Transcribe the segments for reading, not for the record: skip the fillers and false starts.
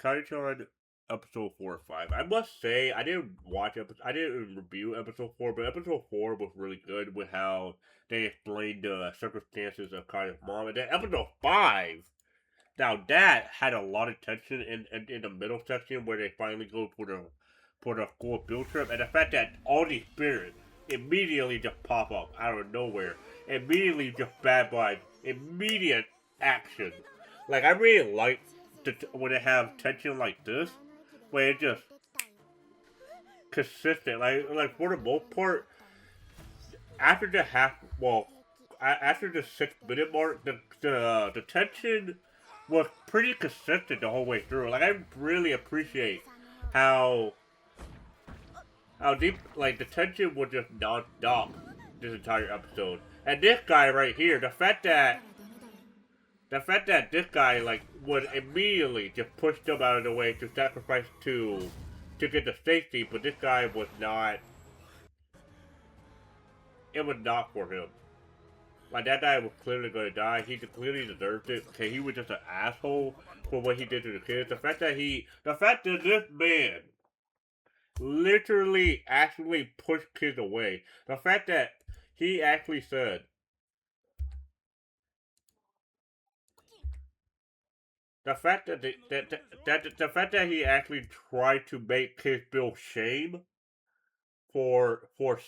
Kaichan episode 4 or 5. I must say, I didn't review episode 4, but episode 4 was really good with how they explained the circumstances of Kai's mom. And then episode 5, now that had a lot of tension in the middle section where they finally go for the school field trip, and the fact that all these spirits immediately just pop up out of nowhere, immediately just bad vibes, immediate action. Like I really like when they have tension like this, where it's just consistent. Like for the most part, after the after the 6 minute mark, the tension was pretty consistent the whole way through. Like I really appreciate how how deep like the tension was just non-stop this entire episode. And this guy right here, the fact that this guy like would immediately just push them out of the way to sacrifice to get the safety, but this guy was not. It was not for him. Like that guy was clearly going to die. He clearly deserved it. Okay, he was just an asshole for what he did to the kids. The fact that this man literally actually pushed kids away. The fact that he actually said the fact that the fact that he actually tried to make kids feel shame for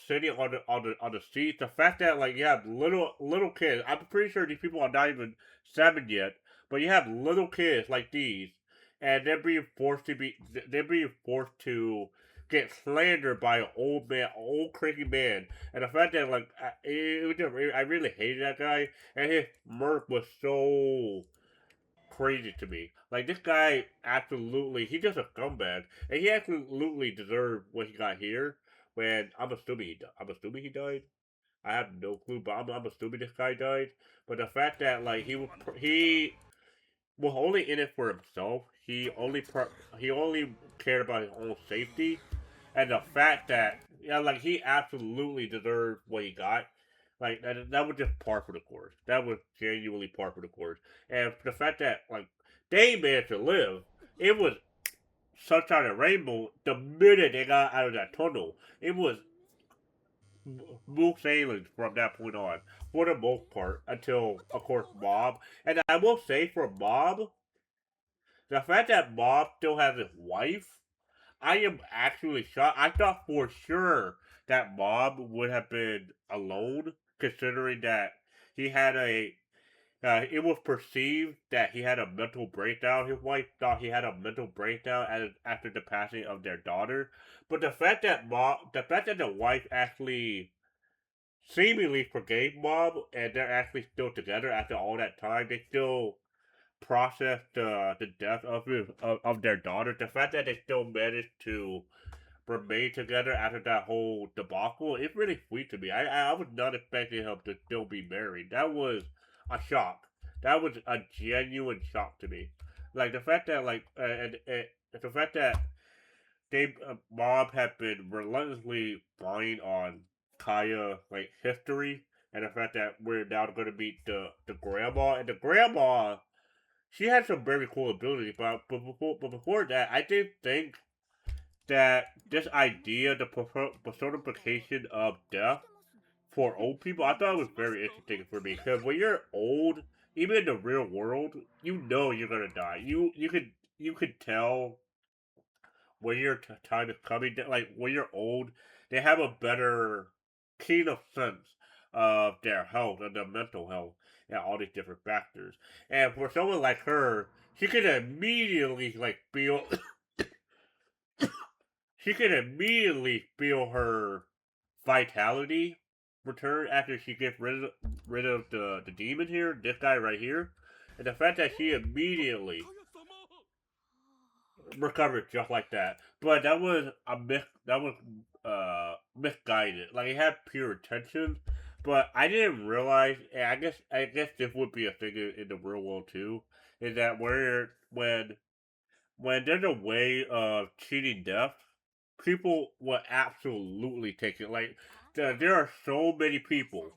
sitting on the seat. The fact that like you have little kids. I'm pretty sure these people are not even 7 yet, but you have little kids like these, and they're being forced to get slandered by an old cranky man. And the fact that like I really hated that guy, and his mirth was so crazy to me. Like this guy absolutely, he's just a scumbag, and he absolutely deserved what he got here. When I'm assuming he died. I have no clue, but I'm assuming this guy died. But the fact that like he was only in it for himself. He only cared about his own safety, and the fact that yeah, like he absolutely deserved what he got. Like that was just par for the course. That was genuinely par for the course. And the fact that like they managed to live, it was sunshine and rainbow. The minute they got out of that tunnel, it was smooth sailing from that point on, for the most part, until of course Bob. And I will say for Bob, the fact that Bob still has his wife, I am actually shocked. I thought for sure that Bob would have been alone, considering that he had a. It was perceived that he had a mental breakdown. His wife thought he had a mental breakdown after the passing of their daughter. But the fact that the wife actually seemingly forgave Bob, and they're actually still together after all that time, they still processed the death of their daughter. The fact that they still managed to remain together after that whole debacle, it's really sweet to me. I was not expecting him to still be married. That was a shock. That was a genuine shock to me. Like the fact that the fact that they Bob had been relentlessly lying on Kaya like history, and the fact that we're now going to meet the grandma, and the grandma she had some very cool abilities, but before that, I did think that this idea, the personification of death for old people, I thought it was very interesting for me. Because when you're old, even in the real world, you know you're gonna die. You could tell when your time is coming. Like when you're old, they have a better, keener sense of their health and their mental health and all these different factors. And for someone like her, she could immediately like feel she can immediately feel her vitality return after she gets rid of the demon here, this guy right here. And the fact that she immediately recovered just like that. But that was misguided. Like it had pure intentions. But I didn't realize, and I guess this would be a thing in the real world too, is that when there's a way of cheating death, people will absolutely take it. Like there are so many people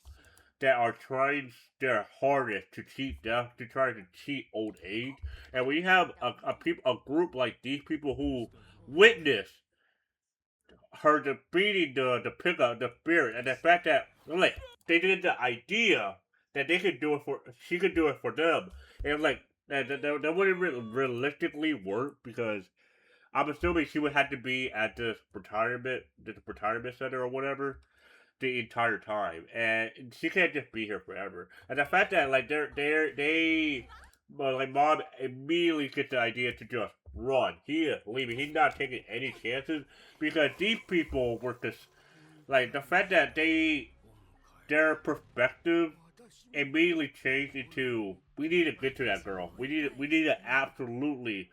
that are trying their hardest to cheat death, to try to cheat old age, and we have a group like these people who witness her defeating the pickup, the spirit, and the fact that like they did the idea that they could do it for she could do it for them, and like that wouldn't realistically work because I'm assuming she would have to be at this retirement center or whatever the entire time, and she can't just be here forever. And the fact that like but like mom immediately gets the idea to just run. He is leaving. He's not taking any chances because these people were just like the fact that their perspective immediately changed into we need to get to that girl. We need to absolutely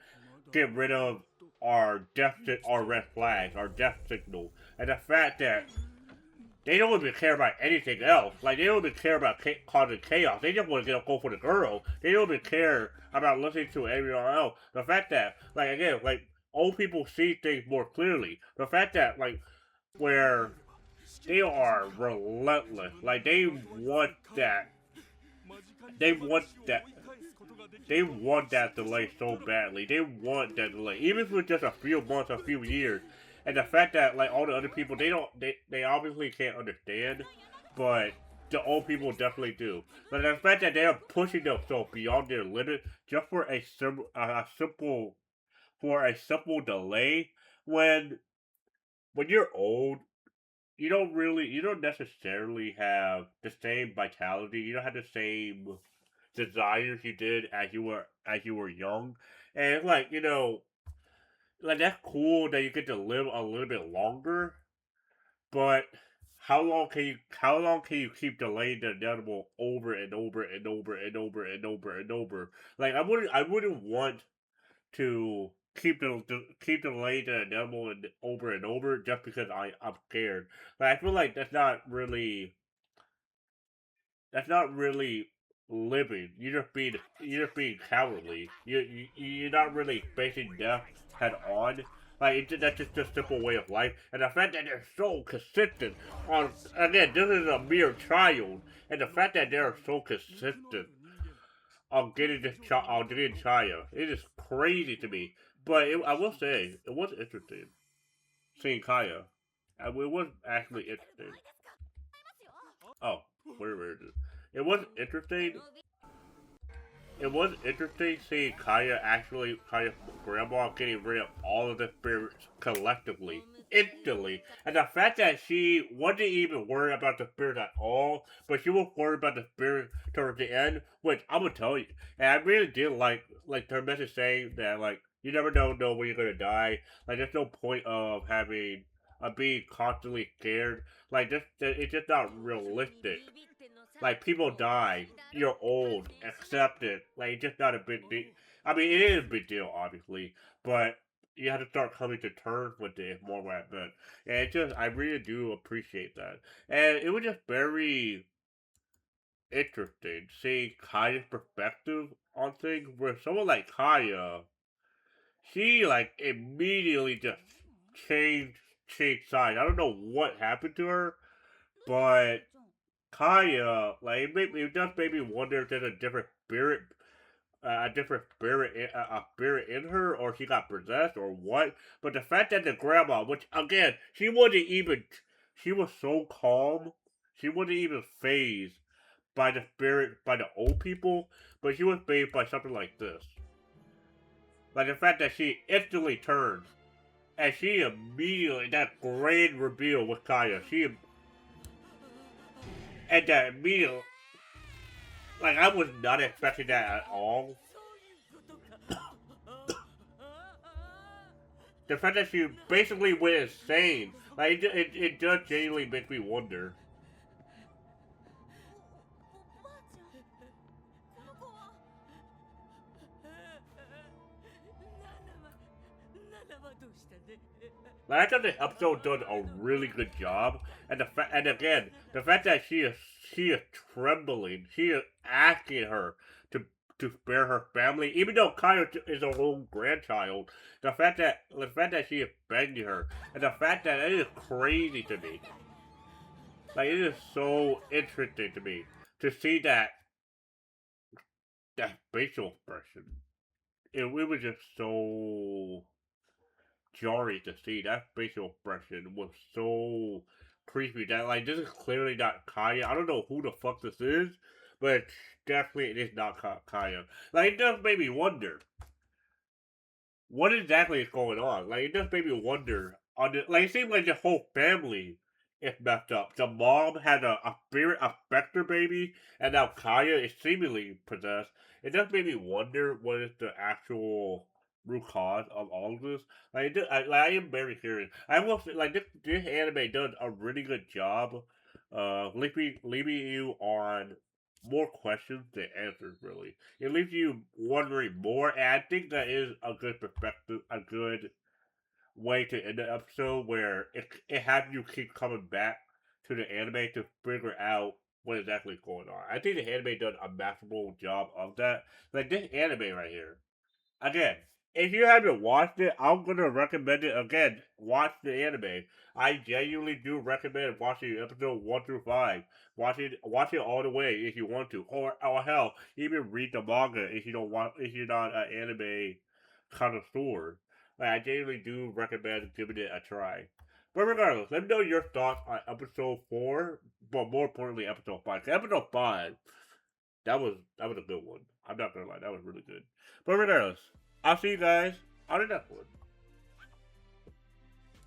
get rid of our red flags, our death signal, and the fact that they don't even care about anything else. Like they don't even care about causing chaos. They just want to go for the girl. They don't even care about listening to everyone else. The fact that, like again, like old people see things more clearly. The fact that, like, where they are relentless. Like They want that. They want that delay so badly. They want that delay, even if it's just a few months, a few years. And the fact that like all the other people, they obviously can't understand, but the old people definitely do. But the fact that they are pushing themselves beyond their limit just for a simple delay, when you're old, you don't necessarily have the same vitality. You don't have the same desires you did as you were young. And it's like, like that's cool that you get to live a little bit longer, but how long can you keep delaying the inevitable over and over and over and over and over and over? Like I wouldn't want to keep delaying the inevitable and over just because I'm scared. Like I feel like that's not really living. You're just being cowardly. You're not really facing death head on. Like that's just a simple way of life. And the fact that they're so consistent on again, this is a mere child, and the fact that they're so consistent on getting Chaya, it is crazy to me. But I will say it was interesting seeing Kaya. It was actually interesting. Oh, where is it? It was interesting. It was interesting seeing Kaya's grandma getting rid of all of the spirits collectively, instantly. And the fact that she wasn't even worried about the spirits at all, but she was worried about the spirits towards the end, which I'm gonna tell you. And I really did like her message saying that like you never know when you're gonna die. Like there's no point of having being constantly scared. Like it's just not realistic. Like people die, you're old, accept it. Like it's just not a big deal. I mean, it is a big deal, obviously, but you have to start coming to terms with it more what I meant. And it just, I really do appreciate that. And it was just very interesting seeing Kaya's perspective on things. Where someone like Kaya, she like immediately just changed changed sides. I don't know what happened to her, but Kaya, like it just made me wonder if there's a different spirit, a spirit in her, or she got possessed, or what. But the fact that the grandma, which again, she was so calm, she wasn't even phased by the spirit, by the old people, but she was phased by something like this. Like the fact that she instantly turns, and she immediately, that grand reveal with Kaya, and that immediately, like I was not expecting that at all. The fact that she basically went insane, like it just genuinely makes me wonder. Like I thought the episode done a really good job, and again the fact that she is trembling, she is asking her to spare her family, even though Kyle is her own grandchild. The fact that she is begging her, and the fact that it is crazy to me. Like it is so interesting to me. to see that facial expression. It was just so jarring to see. That facial expression was so creepy that like this is clearly not Kaya. I don't know who the fuck this is, but definitely it is not Kaya. Like it does make me wonder what exactly is going on. Like it just made me wonder on the like it seems like the whole family is messed up. The mom had a spirit affect her baby, and now Kaya is seemingly possessed. It just made me wonder what is the actual root cause of all of this. I am very curious. I will say, like this anime does a really good job, leaving you on more questions than answers. Really, it leaves you wondering more, and I think that is a good perspective, a good way to end the episode where it has you keep coming back to the anime to figure out what exactly is going on. I think the anime done a masterful job of that. Like this anime right here, again, if you haven't watched it, I'm gonna recommend it again. Watch the anime. I genuinely do recommend watching episode 1 through 5. Watch it all the way if you want to, or hell, even read the manga if you don't want if you're not an anime connoisseur. Like, I genuinely do recommend giving it a try. But regardless, let me know your thoughts on episode 4, but more importantly, episode 5. 'Cause episode 5, that was a good one. I'm not gonna lie, that was really good. But regardless, I'll see you guys on the next one.